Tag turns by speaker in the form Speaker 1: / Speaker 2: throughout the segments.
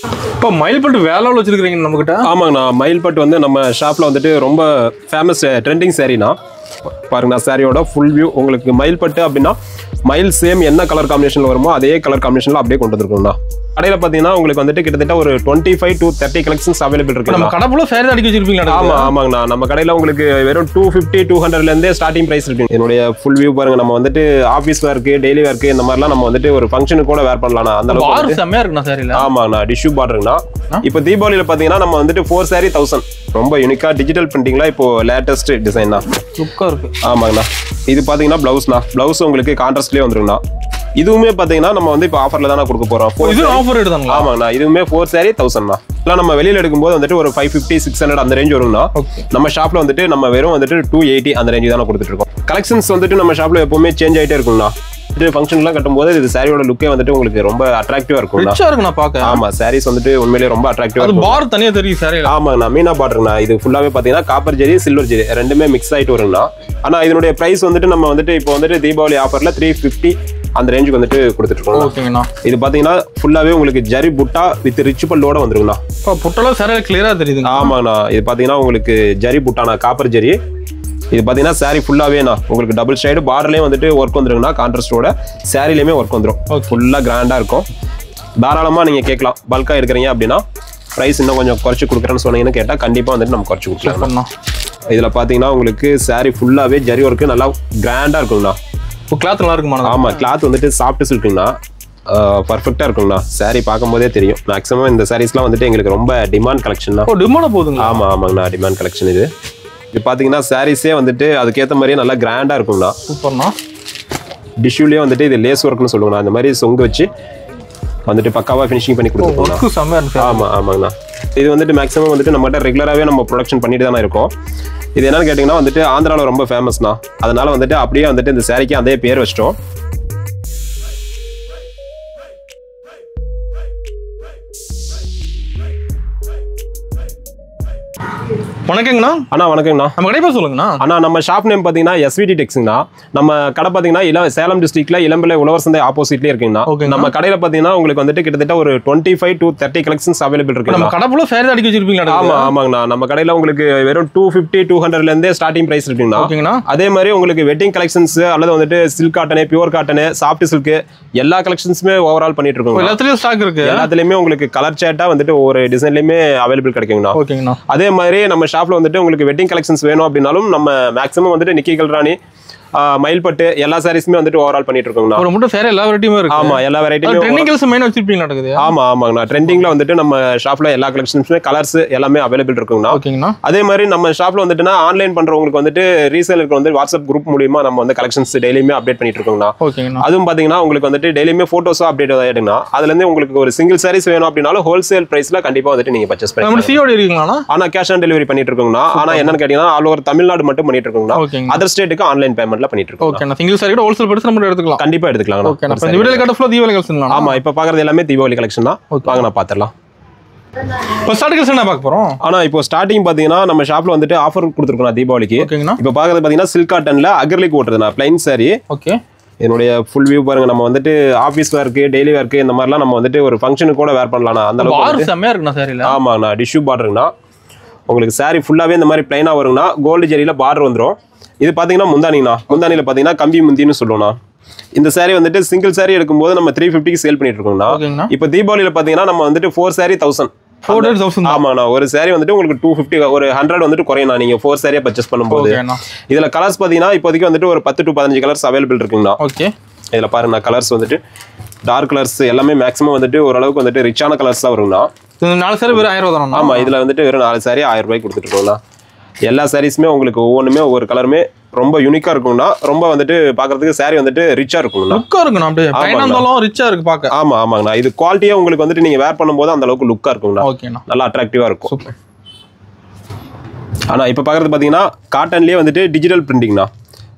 Speaker 1: இப்போ மயில்பட்டு வேளாவில் வச்சிருக்கீங்க நம்மகிட்ட?
Speaker 2: ஆமாங்கண்ணா, மயில்பட்டு வந்து நம்ம ஷாப்பில் வந்துட்டு ரொம்ப ஃபேமஸ் ட்ரெண்டிங் சாரீண்ணா. பாருங்கண்ணா, சாரியோட ஃபுல் வியூ உங்களுக்கு. மயில்பட்டு அப்படின்னா மயில் சேம் என்ன கலர் காம்பினேஷனில் வருமோ அதே கலர் காம்பினேஷனில் அப்படியே கொண்டு வந்துருக்கோம்ண்ணா. கடையில் பார்த்தீங்கன்னா உங்களுக்கு வந்துட்டு கிட்டத்தட்ட ஒரு 25 to 30 கலெக்ஷன்ஸ் அவைலபிள் இருக்கு.
Speaker 1: நம்ம கடை ஃபுல்லாக சாரி அடிக்க வச்சிருப்பீங்களா?
Speaker 2: ஆமாங்கண்ணா, நம்ம கடையில் உங்களுக்கு வெறும் 250 200லேருந்தே ஸ்டார்டிங் ப்ரைஸ் இருக்கு. என்னுடைய ஃபுல் வியூ பாருங்க. நம்ம வந்துட்டு ஆஃபீஸ் ஒர்க்கு, டெய்லி ஒர்க்கு இந்த மாதிரிலாம் நம்ம வந்துட்டு ஒரு ஃபங்க்ஷனுக்கு கூட வேர் பண்ணலாம். அந்த அளவுக்கு
Speaker 1: செம்மையா இருக்குண்ணா சாரியில்.
Speaker 2: ஆமாங்கண்ணா, டிஷ்யூ பார்டருங்கண்ணா. இப்போ தீபாவளியில் பார்த்தீங்கன்னா நம்ம வந்துட்டு 4 saree 1000 ரொம்ப யூனிக்கா டிஜிட்டல் பிரிண்டிங்ல இப்போ லேட்டஸ்ட் டிசைன் தான்.
Speaker 1: லுக்கா இருக்கு.
Speaker 2: ஆமாங்கண்ணா, இது பார்த்தீங்கன்னா பிளவுஸ்ண்ணா. பிளவுஸ் உங்களுக்கு கான்ட்ராஸ்ட்லேயே வந்துருங்கண்ணா. இதுவுமே பார்த்தீங்கன்னா நம்ம வந்து இப்போ ஆஃபர்ல தானே கொடுக்க போறோம்.
Speaker 1: இது ஆஃபர் எடுத்தாங்க.
Speaker 2: ஆமாங்கண்ணா, இதுவுமே 4 saree 1000ண்ணா. எல்லாம் நம்ம வெளியில எடுக்கும்போது வந்துட்டு ஒரு 550 600 அந்த ரேஞ்ச் வருங்கண்ணா. நம்ம ஷாப்ல வந்துட்டு நம்ம வெறும் வந்துட்டு 280 அந்த ரேஞ்சு தானே கொடுத்துட்டு இருக்கோம். கலெக்ஷன்ஸ் வந்துட்டு நம்ம ஷாப்ல எப்பவுமே சேஞ்ச் ஆகிட்டே இருக்குங்கண்ணா. ஃபங்க்ஷன்லாம் கட்டும்போது இது சாரியோட லுக்கே வந்துட்டு உங்களுக்கு ரொம்ப அட்ராக்டிவா இருக்கும். ஆமா, சாரீஸ் வந்துட்டு உண்மையிலேயே ரொம்ப அட்ராக்டிவா இருக்கும்.
Speaker 1: பார்டர் தனியா தெரியும் சாரி.
Speaker 2: ஆமாங்கண்ணா, மீனா பார்டருங்கண்ணா. இது ஃபுல்லாவே பாத்தீங்கன்னா காப்பர் ஜெரி, சில்வர் ஜெரி ரெண்டுமே மிக்ஸ் ஆயிட்டு வருங்கண்ணா. ஆனா இதனுடைய பிரைஸ் வந்துட்டு நம்ம வந்துட்டு இப்போ வந்துட்டு தீபாவளி ஆஃபர்ல 350 அந்த ரேஞ்சுக்கு வந்துட்டு கொடுத்துட்டு இருக்கோம். இது பாத்தீங்கன்னா ஃபுல்லாவே உங்களுக்கு ஜரி புட்டா வித் ரிச் பல்லோட வந்துருங்கண்ணா.
Speaker 1: புட்டெல்லாம் சாரியில கிளியரா தெரியுது.
Speaker 2: ஆமாங்கண்ணா, இது பாத்தீங்கன்னா உங்களுக்கு ஜரி புட்டானா காப்பர் ஜெரி. இது பார்த்தீங்கன்னா சாரி ஃபுல்லாவேண்ணா உங்களுக்கு டபுள் சைடு பார்டர்லேயும் வந்துட்டு ஒர்க் வந்துருங்கண்ணா. கான்ட்ராஸ்டோட சாரிலையுமே ஒர்க் வந்துடும். ஃபுல்லாக கிராண்டாக இருக்கும். தாராளமாக நீங்கள் கேட்கலாம். பல்காக எடுக்கிறீங்க அப்படின்னா ப்ரைஸ் இன்னும் கொஞ்சம் குறைச்சி கொடுக்குறேன்னு சொன்னீங்கன்னு கேட்டால் கண்டிப்பாக வந்துட்டு நம்ம குறைச்சி கொடுக்கலாம். இதில் பார்த்தீங்கன்னா உங்களுக்கு சாரி ஃபுல்லாகவே ஜரி ஒர்க்கு நல்லா கிராண்டாக இருக்குங்கண்ணா.
Speaker 1: இப்போ கிளாத் நல்லா இருக்குமா?
Speaker 2: ஆமாம், கிளாத் வந்துட்டு சாஃப்ட் சில்க்குங்கண்ணா. பர்ஃபெக்டாக இருக்குங்கண்ணா. சாரி பார்க்கும்போதே தெரியும். மேக்ஸிமம் இந்த சாரீஸ்லாம் வந்துட்டு எங்களுக்கு ரொம்ப டிமாண்ட் கலெக்ஷன் தான்.
Speaker 1: டிமாண்ட் போகுதுங்க.
Speaker 2: ஆமாங்கண்ணா, டிமாண்ட் கலெக்ஷன் இது. இது பார்த்தீங்கன்னா சாரீஸே வந்துட்டு அதுக்கேற்ற மாதிரியே நல்லா கிராண்டாக இருக்குங்கண்ணா.
Speaker 1: சூப்பர்ண்ணா.
Speaker 2: டிஷ்யூலேயே வந்துட்டு இது லேஸ் ஒர்க்னு சொல்லுங்கண்ணா. அந்த மாதிரி சொங்க வச்சு வந்துட்டு பக்காவாக ஃபினிஷிங் பண்ணி கொடுத்துருக்கோம். ஆமாங்கண்ணா. இது வந்துட்டு மேக்ஸிமம் வந்துட்டு நம்மகிட்ட ரெகுலராகவே நம்ம ப்ரொடக்ஷன் பண்ணிட்டு தானே இருக்கோம். இது என்னன்னு கேட்டிங்கன்னா வந்துட்டு ஆந்திராவில் ரொம்ப ஃபேமஸ்ண்ணா. அதனால வந்துட்டு அப்படியே வந்துட்டு இந்த சாரிக்கு அதே பேர் வச்சிட்டோம்.
Speaker 1: வணக்கங்கண்ணா.
Speaker 2: அண்ணா வணக்கங்கண்ணா.
Speaker 1: நம்ம கடை பேர் சொல்லுங்கண்ணா.
Speaker 2: அண்ணா நம்ம ஷாப் நேம் பார்த்தீங்கன்னா எஸ்விடி டெக்ஸ்ங்கண்ணா. நம்ம கடை பார்த்தீங்கன்னா சேலம் டிஸ்ட்ரிக்ட்ல இளம்பிள்ளை உழவர் சந்தை ஆப்போசிட்லேயே இருக்குங்கண்ணா. நம்ம கடையில் பார்த்தீங்கன்னா உங்களுக்கு வந்துட்டு கிட்டத்தட்ட ஒரு 25 to 30 கலெக்ஷன்ஸ் அவைலபிள் இருக்கு.
Speaker 1: நம்ம கடை ஃபுல்லாக சாரி அடிக்க வச்சிருப்பீங்களா?
Speaker 2: ஆமாங்கண்ணா, நம்ம கடையில் உங்களுக்கு வெறும் 250 200லேருந்தே ஸ்டார்டிங் ப்ரைஸ் இருக்குங்கண்ணா. அதே மாதிரி உங்களுக்கு வெட்டிங் கலெக்ஷன்ஸ் அல்லது வந்துட்டு silk cotton, pure cotton, soft silk எல்லா கலெக்ஷன்ஸுமே ஓவரால் பண்ணிட்டு இருக்கோம்.
Speaker 1: எல்லாத்துலயும் ஸ்டாக் இருக்கு.
Speaker 2: எல்லாத்துலயுமே உங்களுக்கு கலர் சேட்டா வந்துட்டு ஒவ்வொரு டிசைன்லயுமே அவைலபிள் கிடைக்குங்கண்ணா. அதே மாதிரி நம்ம ஷாப்ல வந்துட்டு உங்களுக்கு வெட்டிங் கலெக்ஷன்ஸ் வேணும் அப்படின்னாலும் நம்ம மேக்ஸிமம் வந்துட்டு நிக்கி கல்ராணி, மயில்பட்டு எல்லா சாரீஸுமே வந்துட்டு ஓவரால் பண்ணிட்டு இருக்கோம்னா.
Speaker 1: ஒரு முட்டை சாரி எல்லா வெரைட்டியுமே இருக்கு.
Speaker 2: ஆமா, எல்லா வெரைட்டியும்
Speaker 1: ட்ரெண்டிங் கலர்ஸ் மெயினா வச்சிருப்பீங்க நடக்குது.
Speaker 2: ஆமாங்கண்ணா, ட்ரெண்டிங்ல வந்துட்டு நம்ம ஷாப்ல எல்லா கலெக்ஷன்ஸுமே கலர்ஸ் எல்லாமே அவைலபிள் இருக்குங்கண்ணா. அதே மாதிரி நம்ம ஷாப்ல வந்துட்டுனா ஆன்லைன் பண்றவங்களுக்கு வந்துட்டு ரீசேலருக்கு வந்து வாட்ஸ்அப் குரூப் மூலியமா நம்ம வந்து கலெக்ஷன்ஸ் டெய்லியுமே அப்டேட் பண்ணிட்டு இருக்கோம்னா. அதுவும் பாத்தீங்கன்னா உங்களுக்கு வந்துட்டு டெய்லியுமே போட்டோஸா அப்டேட் ஆயிடுங்கண்ணா. அதுல இருந்து உங்களுக்கு ஒரு சிங்கிள் சாரீஸ் வேணும் அப்படின்னாலும் ஹோல்சேல் பிரைஸ்ல கண்டிப்பா வந்துட்டு நீங்க பர்ச்சேஸ் பண்ணலாம்.
Speaker 1: சிஓடி இருக்குங்களா?
Speaker 2: ஆனா கேஷ் ஆன் டெலிவரி பண்ணிட்டு இருக்கோம்னா. ஆனா என்னன்னு கேட்டீங்கன்னா ஆல் ஓவர் தமிழ்நாடு மட்டும் பண்ணிட்டு இருக்கோம்னா. அதர் ஸ்டேட்டுக்கு ஆன்லைன் பேமெண்ட்ல பண்ணிட்டு இருக்கோம்.
Speaker 1: சிங்கிள் சாரி கூட ஹோல்சேல் பிரைஸ் நம்ம எடுத்துக்கலாம்.
Speaker 2: கண்டிப்பா எடுத்துக்கலாம்.
Speaker 1: ஓகே, நம்ம இந்த வீடியோல காட்ட ஃபுல்லா தீபாவளி கலெக்ஷன் தான்.
Speaker 2: ஆமா, இப்ப பாக்குறது எல்லாமே தீபாவளி கலெக்ஷன் தான். வாங்க நான் பாத்துறலாம்.
Speaker 1: இப்போ ஸ்டார்டிங் கலெக்ஷன் என்ன பார்க்க போறோம்?
Speaker 2: ஆனா இப்போ ஸ்டார்டிங் பாத்தீங்கன்னா நம்ம ஷாப்ல வந்துட்டு ஆஃபர் கொடுத்துருக்கோம் தீபாவளிக்கு. இப்போ பாக்குறது பாத்தீங்கன்னா சில்க் காட்டன்ல அகர்லிக் ஓட்டுறதுனா பிளைன் சாரி.
Speaker 1: ஓகே,
Speaker 2: என்னுடைய ஃபுல் வியூ பாருங்க. நம்ம வந்துட்டு ஆஃபீஸ் ஒர்க்கு, டெய்லி ஒர்க்கு இந்த மாதிரிலாம் நம்ம வந்துட்டு ஒரு ஃபங்க்ஷனுக்கு கூட வேர் பண்ணலாம். அந்த அளவுக்கு
Speaker 1: செம்மையா இருக்குண்ணா சாரில.
Speaker 2: ஆமாண்ணா, டிஷ்யூ பார்டருங்கண்ணா. உங்களுக்கு சாரி ஃபுல்லாவே இந்த மாதிரி பிளைனா வருங்கண்ணா. கோல்டு ஜெரியில பார்டர் வந்துடும். இது பாத்தீங்கன்னா முந்தானிங்கண்ணா. முந்தானியில பாத்தீங்கன்னா கம்பி முந்தின்னு சொல்லுவோம்ண்ணா. இந்த சாரி வந்துட்டு சிங்கிள் சாரி எடுக்கும்போது நம்ம 350க்கு சேல் பண்ணிட்டு இருக்கோம்ண்ணா. இப்போ தீபாவளியில பாத்தீங்கன்னா நம்ம வந்துட்டு 4 saree 1000. ஆமாண்ணா, ஒரு சாரி வந்துட்டு உங்களுக்கு 250 ஒரு 100 வந்துட்டு குறையும் நீங்க 4 சாரியா பர்ச்சேஸ் பண்ணும்போது. இதுல கலர்ஸ் பாத்தீங்கன்னா இப்போதைக்கு வந்துட்டு ஒரு 10 to 15 கலர்ஸ் அவைலபிள் இருக்குங்கண்ணா.
Speaker 1: ஓகே,
Speaker 2: இதுல பாருங்கண்ணா, கலர்ஸ் வந்துட்டு டார்க் கலர்ஸ் எல்லாமே மேக்ஸிமம் வந்துட்டு ஓரளவுக்கு வந்துட்டு ரிச்சான கலர்ஸ் தான் வருங்கண்ணா.
Speaker 1: 4 சாரி வெறும் 1000 ரூபாய்.
Speaker 2: ஆமா, இதுல வந்துட்டு வெறும் 4 சாரி 1000 ரூபாய்க்கு கொடுத்துட்டு இருக்கோம்ண்ணா. எல்லா சாரீஸுமே உங்களுக்கு ஒவ்வொன்றுமே ஒவ்வொரு கலருமே ரொம்ப யூனிக்கா இருக்கும்னா. ரொம்ப வந்துட்டு பாக்குறதுக்கு சாரி வந்துட்டு ரிச்சா இருக்கும்னா.
Speaker 1: லுக்கா இருக்குண்ணா. அப்படியே பைனாந்தாலும் ரிச்சா இருக்கு பாக்க.
Speaker 2: ஆமாங்கண்ணா, இது குவாலிட்டியா உங்களுக்கு வந்துட்டு நீங்க வேர் பண்ணும்போது அந்த அளவுக்கு லுக்கா இருக்கும்னா.
Speaker 1: ஓகேண்ணா,
Speaker 2: நல்லா அட்ராக்டிவா இருக்கும்.
Speaker 1: சூப்பர்.
Speaker 2: ஆனா இப்ப பாக்குறது பாத்தீங்கன்னா காட்டன்லயே வந்துட்டு டிஜிட்டல் பிரிண்டிங்னா.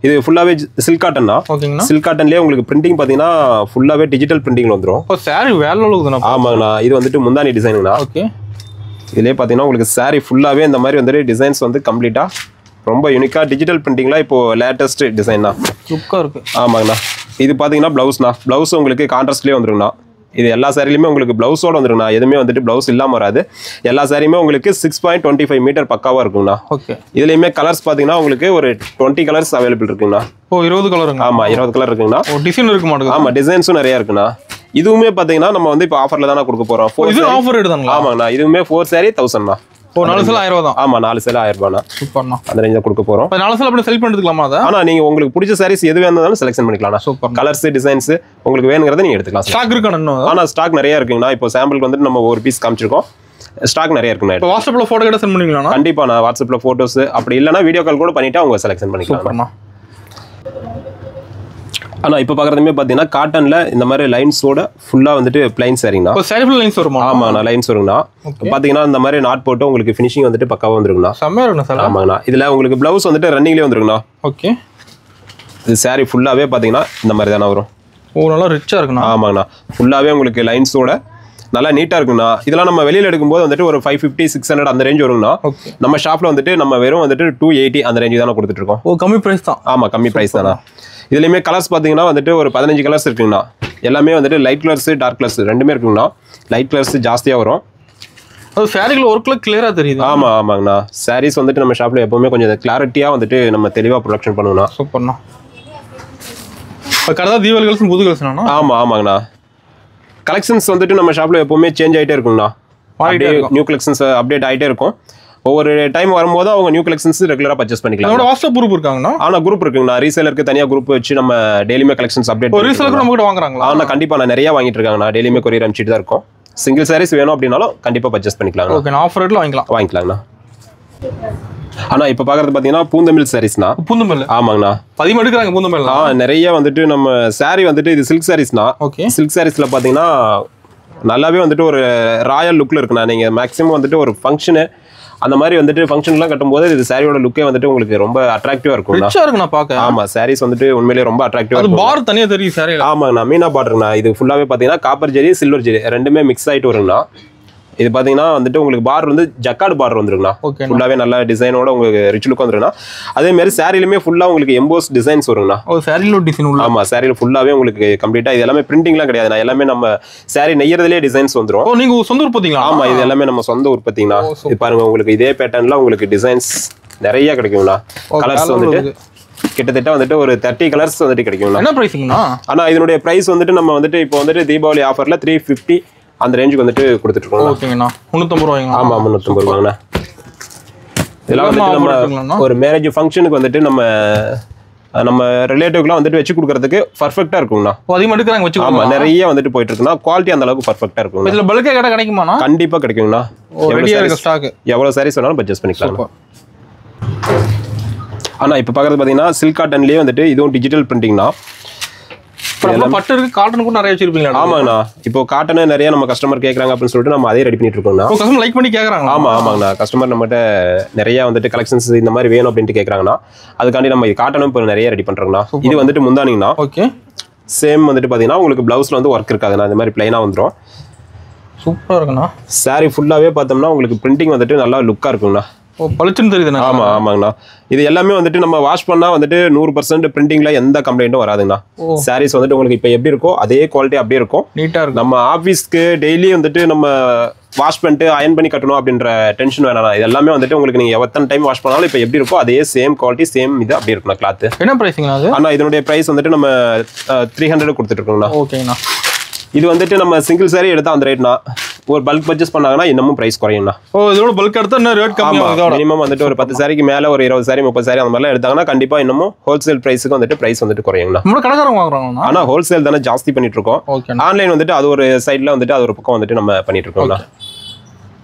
Speaker 2: இது ஃபுல்லாவே சில்க் காட்டன்னா.
Speaker 1: ஓகேங்கண்ணா.
Speaker 2: சில்க் காட்டன்லயே உங்களுக்கு பிரிண்டிங் பாத்தீங்கன்னா ஃபுல்லாவே டிஜிட்டல் பிரிண்டிங்ல வந்துரும்.
Speaker 1: ஓ, சாரி வேற லெவலுக்குதுண்ணா.
Speaker 2: ஆமாங்கண்ணா, இது வந்துட்டு முந்தானி டிசைனுங்கண்ணா.
Speaker 1: ஓகே,
Speaker 2: இதுலயே பாத்தீங்கன்னா உங்களுக்கு சாரி ஃபுல்லாவே இந்த மாதிரி வந்துட்டு டிசைன்ஸ் வந்து கம்ப்ளீட்டா ரொம்ப யூனிக்கா டிஜிட்டல் பிரிண்டிங்ல இப்போ லேட்டஸ்ட் டிசைன் தான்.
Speaker 1: லுக்கா இருக்கு.
Speaker 2: ஆமாங்கண்ணா, இது பாத்தீங்கன்னா பிளவுஸ்ண்ணா. பிளவுஸ் உங்களுக்கு கான்ட்ராஸ்ட்லயே வந்துருங்கண்ணா. இது எல்லா சாரிலையுமே உங்களுக்கு பிளவுஸோட வந்துருங்கண்ணா. எதுவுமே வந்துட்டு பிளவுஸ் இல்லாம வராது. எல்லா சாரியுமே உங்களுக்கு 6.25 மீட்டர் பக்காவா இருக்குங்கண்ணா.
Speaker 1: ஓகே.
Speaker 2: இதுலயுமே கலர்ஸ் பாத்தீங்கன்னா உங்களுக்கு ஒரு 20 கலர்ஸ் அவைலபிள் இருக்குங்கண்ணா.
Speaker 1: ஓ 20 கலருங்க.
Speaker 2: ஆமா 20 கலர் இருக்குங்கண்ணா.
Speaker 1: ஓ டிசைன் இருக்கு மாட்டேங்குது.
Speaker 2: ஆமா டிசைன்ஸும் நிறைய இருக்குண்ணா. இதுவுமே பாத்தீங்கன்னா நம்ம வந்து இப்போ ஆஃபர்ல தானே கொடுக்க போறோம்.
Speaker 1: இது ஆஃபர் ரேட் தானங்களா?
Speaker 2: ஆமாங்கண்ணா. இதுவுமே 4 saree 1000ண்ணா.
Speaker 1: ஓ 4 சேல் 1000 தான்.
Speaker 2: ஆமா 4 சேல் 1000 ரூபாய்ண்ணா.
Speaker 1: சூப்பர்ண்ணா.
Speaker 2: அந்த ரேஞ்சில் கொடுக்க போறோம்.
Speaker 1: இப்போ 4 சேல் அப்படியே செல் பண்ணிட்டுக்கலாமா அதை?
Speaker 2: ஆனா நீங்க உங்களுக்கு பிடிச்ச sarees எது வேணும்னாலும் செலக்ஷன் பண்ணிக்கலாம்ண்ணா.
Speaker 1: சூப்பர்.
Speaker 2: கலர்ஸ் டிசைன்ஸ் உங்களுக்கு வேணுங்கிறத நீங்க எடுத்துக்கலாம்.
Speaker 1: ஸ்டாக் இருக்கானே இன்னும்?
Speaker 2: ஆனா ஸ்டாக் நிறைய இருக்குங்கண்ணா. இப்போ சாம்பிளுக்கு வந்துட்டு நம்ம ஒரு பீஸ் காமிச்சிருக்கோம். ஸ்டாக் நிறைய இருக்குண்ணா.
Speaker 1: இப்போ வாட்ஸ்அப்ல போட்டோ கிட்ட சென்ட் பண்ணுவீங்களா?
Speaker 2: கண்டிப்பா நான் வாட்ஸ்அப்ல போட்டோஸ் அப்படி இல்லைன்னா வீடியோ கால் கூட பண்ணிட்டு அவங்க செலக்ஷன் பண்ணிக்கலாம்.
Speaker 1: சூப்பர்ண்ணா.
Speaker 2: ஆனா இப்போ பார்க்குறதுமே பார்த்தீங்கன்னா காட்டன்ல இந்த மாதிரி லைன்ஸோட ஃபுல்லா வந்துட்டு பிளைன் சாரிங்கண்ணா.
Speaker 1: இப்போ சாரி ஃபுல் லைன்ஸ் வருமா?
Speaker 2: ஆமாண்ணா லைன்ஸ் வருங்கண்ணா. பார்த்தீங்கன்னா இந்த மாதிரி நாட் போட்டு உங்களுக்கு ஃபினிஷிங் வந்துட்டு பக்காவா வந்துருங்கண்ணா.
Speaker 1: செம்மையா இருக்குண்ணா சார்.
Speaker 2: ஆமாங்கண்ணா. இதுல உங்களுக்கு பிளவுஸ் வந்துட்டு ரன்னிங்லேயே வந்துருங்கண்ணா.
Speaker 1: ஓகே.
Speaker 2: இது சாரி ஃபுல்லாவே பார்த்தீங்கன்னா இந்த மாதிரி தானே வரும்.
Speaker 1: ஓ நல்லா ரிச்சா இருக்குண்ணா.
Speaker 2: ஆமாங்கண்ணா. ஃபுல்லாவே உங்களுக்கு லைன்ஸோட நல்லா நீட்டா இருக்குண்ணா. இதெல்லாம் நம்ம வெளியில எடுக்கும்போது வந்துட்டு ஒரு 550 600 அந்த ரேஞ்ச் வருங்கண்ணா. நம்ம ஷாப்ல வந்துட்டு நம்ம வெறும் வந்துட்டு 280 அந்த ரேஞ்சு தானே கொடுத்துட்டு இருக்கோம்.
Speaker 1: ஓ கம்மி பிரைஸ் தான்.
Speaker 2: ஆமா கம்மி பிரைஸ் தானே. இதுலயுமே கலர்ஸ் பாத்தீங்கன்னா வந்துட்டு ஒரு 15 கலர்ஸ் இருக்குங்கண்ணா. எல்லாமே வந்துட்டு லைட் கலர்ஸ் டார்க் கலர்ஸ் ரெண்டுமே இருக்குங்கண்ணா. லைட் கலர்ஸ் ஜாஸ்தியா வரும்.
Speaker 1: அது சாரிக்குள்ள ஒர்க்ல கிளியரா தெரியுது.
Speaker 2: ஆமா ஆமாங்கண்ணா. சாரீஸ் வந்துட்டு நம்ம ஷாப்ல எப்பவுமே கொஞ்சம் கிளாரிட்டியா வந்துட்டு நம்ம தெளிவா ப்ரொடக்ஷன் பண்ணுவோம்ண்ணா.
Speaker 1: சூப்பர்ண்ணா. இப்போ கடை தீபாவளி கலெக்ஷன் புது கலெக்ஷனா?
Speaker 2: ஆமா ஆமாங்கண்ணா. கலெக்ஷன்ஸ் வந்துட்டு நம்ம ஷாப்ல எப்பவுமே சேஞ்ச் ஆயிட்டே இருக்குங்கண்ணா. நியூ கலெக்ஷன்ஸ் அப்டேட் ஆயிட்டே இருக்கும். ஒவ்வொரு டைம் வரும்போது அவங்க நியூ கலெக்ஷன்ஸ் ரெகுலரா பர்ச்சேஸ் பண்ணிக்கலாம்.
Speaker 1: நம்மளோட வாட்ஸ்அப் குரூப் இருக்காங்கண்ணா?
Speaker 2: ஆனா குரூப் இருக்குங்கண்ணா. ரீசேலருக்கு தனியா குரூப் வச்சு நம்ம டெய்லியுமே கலெக்ஷன்ஸ் அப்டேட்.
Speaker 1: ஒரு ரீசேலருக்கு நம்ம கிட்ட வாங்குறாங்களா?
Speaker 2: ஆனா கண்டிப்பா நான் நிறைய வாங்கிட்டு இருக்காங்கண்ணா. டெய்லியுமே கொரியர் அனுப்பிச்சிட்டு தான் இருக்கும். சிங்கிள் சாரீஸ் வேணும் அப்படின்னாலும் கண்டிப்பா பர்ச்சேஸ் பண்ணிக்கலாம்.
Speaker 1: ஓகே நான் ஆஃபர் ரேட்ல
Speaker 2: வாங்கிக்கலாங்கண்ணா. ஆனா இப்ப பாக்குறது பாத்தீங்கன்னா பூந்தமிழ் சாரீஸ்னா.
Speaker 1: பூந்தமிழ்?
Speaker 2: ஆமாங்கண்ணா.
Speaker 1: 10 எடுக்கிறாங்க பூந்தமிழ்.
Speaker 2: நிறைய வந்துட்டு நம்ம சாரி வந்துட்டு இது சில்க் சாரீஸ்னா. சில்க் சாரீஸ்ல பாத்தீங்கன்னா நல்லாவே வந்துட்டு ஒரு ராயல் லுக்ல இருக்குண்ணா. நீங்க மேக்ஸிமம் வந்துட்டு ஒரு ஃபங்க்ஷனு அந்த மாதிரி வந்துட்டு ஃபங்க்ஷன்லாம் கட்டும்போது இது சாரியோட லுக்கே வந்துட்டு உங்களுக்கு ரொம்ப அட்ராக்டிவா இருக்கும்.
Speaker 1: ரிச்சா இருக்குண்ணா பார்க்க.
Speaker 2: ஆமா சாரீஸ் வந்துட்டு உண்மையிலேயே ரொம்ப அட்ராக்டிவா இருக்கும்.
Speaker 1: பார்டர் தனியா தெரியும் சாரி.
Speaker 2: ஆமாங்கண்ணா. மீனா பார்டர்ண்ணா. இது ஃபுல்லாவே பாத்தீங்கன்னா காப்பர் ஜெரி சில்வர் ஜெரி ரெண்டுமே மிக்ஸ் ஆயிட்டு வருங்கண்ணா. இது பாத்தீங்கன்னா வந்துட்டு உங்களுக்கு பார்டர் வந்து ஜக்கார்டு பார்டர் வந்துருங்கண்ணா. ஃபுல்லாவே நல்ல டிசைனோட உங்களுக்கு ரிச் லுக் வந்துருங்கண்ணா. அதே மாதிரி சாரிலுமே ஃபுல்லா உங்களுக்கு எம்போஸ் டிசைன்ஸ் வருங்கண்ணா.
Speaker 1: ஓ சாரில டிசைன் உள்ள.
Speaker 2: ஆமா சாரில ஃபுல்லாவே உங்களுக்கு கம்ப்ளீட்டா இது எல்லாமே பிரிண்டிங்லாம் கிடையாதுண்ணா. எல்லாமே நம்ம சாரி நெய்யறதுலயே டிசைன்ஸ் வந்துரும்.
Speaker 1: ஓ நீங்க சொந்த உற்பத்திங்களா?
Speaker 2: ஆமா இது எல்லாமே நம்ம சொந்த உற்பத்திங்கண்ணா. இது பாருங்க உங்களுக்கு இதே பேட்டர்ன்ல உங்களுக்கு டிசைன்ஸ் நிறைய கிடைக்கும்ண்ணா. கலர்ஸ் வந்துட்டு கிட்டத்தட்ட வந்துட்டு ஒரு 30 கலர்ஸ் வந்துட்டு கிடைக்கும்ண்ணா.
Speaker 1: என்ன பிரைசிங்ண்ணா?
Speaker 2: ஆனா இதனுடைய பிரைஸ் வந்துட்டு நம்ம வந்துட்டு இப்போ வந்துட்டு தீபாவளி ஆஃபர்ல 350 அந்த ரேஞ்சுக்கு வந்துட்டு கொடுத்துட்டு இருக்கோம்.
Speaker 1: ஓகேங்கண்ணா. 350 ரூபாய்ங்க.
Speaker 2: ஆமா 350 ரூபாங்கண்ணா. இதெல்லாம் வந்துட்டு நம்ம ஒரு மேரேஜ் ஃபங்க்ஷனுக்கு வந்துட்டு நம்ம ரிலேட்டிவ்க்குலாம் வந்துட்டு வச்சு கொடுக்கறதுக்கு பர்ஃபெக்ட்டா இருக்கும்ண்ணா.
Speaker 1: அதிகமாக எடுக்கிறாங்க வச்சு.
Speaker 2: ஆமா நிறைய வந்துட்டு போயிட்டு இருக்குண்ணா. குவாலிட்டி அந்த அளவுக்கு பர்ஃபெக்ட்டா இருக்கும்.
Speaker 1: இதுல பல்கா கடை கிடைக்குமாண்ணா?
Speaker 2: கண்டிப்பா கிடைக்குங்கண்ணா.
Speaker 1: ரெடியா இருக்கு ஸ்டாக்.
Speaker 2: எவ்வளவு சாரீஸ் வேணாலும் பர்ச்சேஸ் பண்ணிக்கலாம். ஆனா இப்ப பாக்குறது பாத்தீங்கன்னா சில்க் காட்டன்லயே வந்துட்டு இதுவும் டிஜிட்டல் பிரிண்டிங்னா.
Speaker 1: பட்டு இருக்கு காட்டன் கூட நிறைய வச்சிருப்பீங்களா?
Speaker 2: ஆமாங்கண்ணா. இப்போ காட்டனே நிறைய நம்ம கஸ்டமர் கேட்கறாங்க அப்படின்னு சொல்லிட்டு நம்ம அதே ரெடி பண்ணிட்டு இருக்கோம்ண்ணா.
Speaker 1: கஸ்டமர் லைக் பண்ணி கேட்கறாங்க.
Speaker 2: ஆமாங்கண்ணா. கஸ்டமர் நம்மகிட்ட நிறைய வந்துட்டு கலெக்ஷன்ஸ் இந்த மாதிரி வேணும் அப்படின்ட்டு கேட்கறாங்கண்ணா. அதுக்காண்டி நம்ம காட்டனும் இப்போ நிறைய ரெடி பண்றோம்ண்ணா. இது வந்துட்டு முந்தானிங்கண்ணா.
Speaker 1: ஓகே.
Speaker 2: சேம் வந்துட்டு பாத்தீங்கன்னா உங்களுக்கு பிளவுஸ்ல வந்து ஒர்க் இருக்காதுண்ணா. இந்த மாதிரி பிளைனா வந்துடும்.
Speaker 1: சூப்பரா இருக்குண்ணா.
Speaker 2: சாரி ஃபுல்லாவே பார்த்தோம்னா உங்களுக்கு பிரிண்டிங் வந்துட்டு நல்லா லுக்கா இருக்குங்கண்ணா.
Speaker 1: ஓ பளிச்சுன்னு தெரியுதுண்ணா.
Speaker 2: ஆமாங்கண்ணா. இது எல்லாமே வந்துட்டு நம்ம வாஷ் பண்ணா வந்துட்டு 100% பிரிண்டிங்ல எந்த கம்ப்ளைண்ட்டும் வராதுங்கண்ணா. சாரீஸ் வந்துட்டு உங்களுக்கு இப்போ எப்படி இருக்கோ அதே குவாலிட்டி அப்படியே இருக்கும்.
Speaker 1: நீட்டா இருக்கும்.
Speaker 2: நம்ம ஆஃபீஸ்க்கு டெய்லி வந்துட்டு நம்ம வாஷ் பண்ணிட்டு அயன் பண்ணி கட்டணும் அப்படின்ற டென்ஷன் வேணாம். இது எல்லாமே வந்துட்டு உங்களுக்கு நீங்க எத்தனை டைம் வாஷ் பண்ணாலும் இப்போ எப்படி இருக்கோ அதே சேம் குவாலிட்டி சேம் இது அப்படியே இருக்குண்ணா. கிளாத்
Speaker 1: என்ன பிரைஸிங்கண்ணா அது?
Speaker 2: ஆனா இதனுடைய பிரைஸ் வந்துட்டு நம்ம 300 கொடுத்துட்டு இருக்கோங்கண்ணா.
Speaker 1: ஓகேங்கண்ணா.
Speaker 2: இது வந்துட்டு நம்ம சிங்கிள் சாரி எடுத்தா அந்த ரேட்னா. ஒரு பல்க் பர்ச்சேஸ் பண்ணாங்கன்னா இன்னமும் பிரைஸ் குறையும்ண்ணா.
Speaker 1: ஓ இதோட பல்க் எடுத்தா இன்னும் ரேட் கம்மியாகும்.
Speaker 2: மினிமம் வந்துட்டு ஒரு 10 சாரிக்கு மேல ஒரு 20 சாரி 30 சாரி அந்த மாதிரிலாம் எடுத்தாங்கன்னா கண்டிப்பா இன்னமும் ஹோல்சேல் பிரைஸுக்கு வந்துட்டு பிரைஸ் வந்துட்டு குறையுங்கண்ணா.
Speaker 1: நம்ம கடைக்காரங்க வாங்குறாங்கண்ணா.
Speaker 2: ஆனா ஹோல்சேல் தானே ஜாஸ்தி பண்ணிட்டு இருக்கோம். ஆன்லைன் வந்துட்டு அது ஒரு சைட்ல வந்துட்டு அது ஒரு பக்கம் வந்துட்டு நம்ம பண்ணிட்டு இருக்கோம்ண்ணா.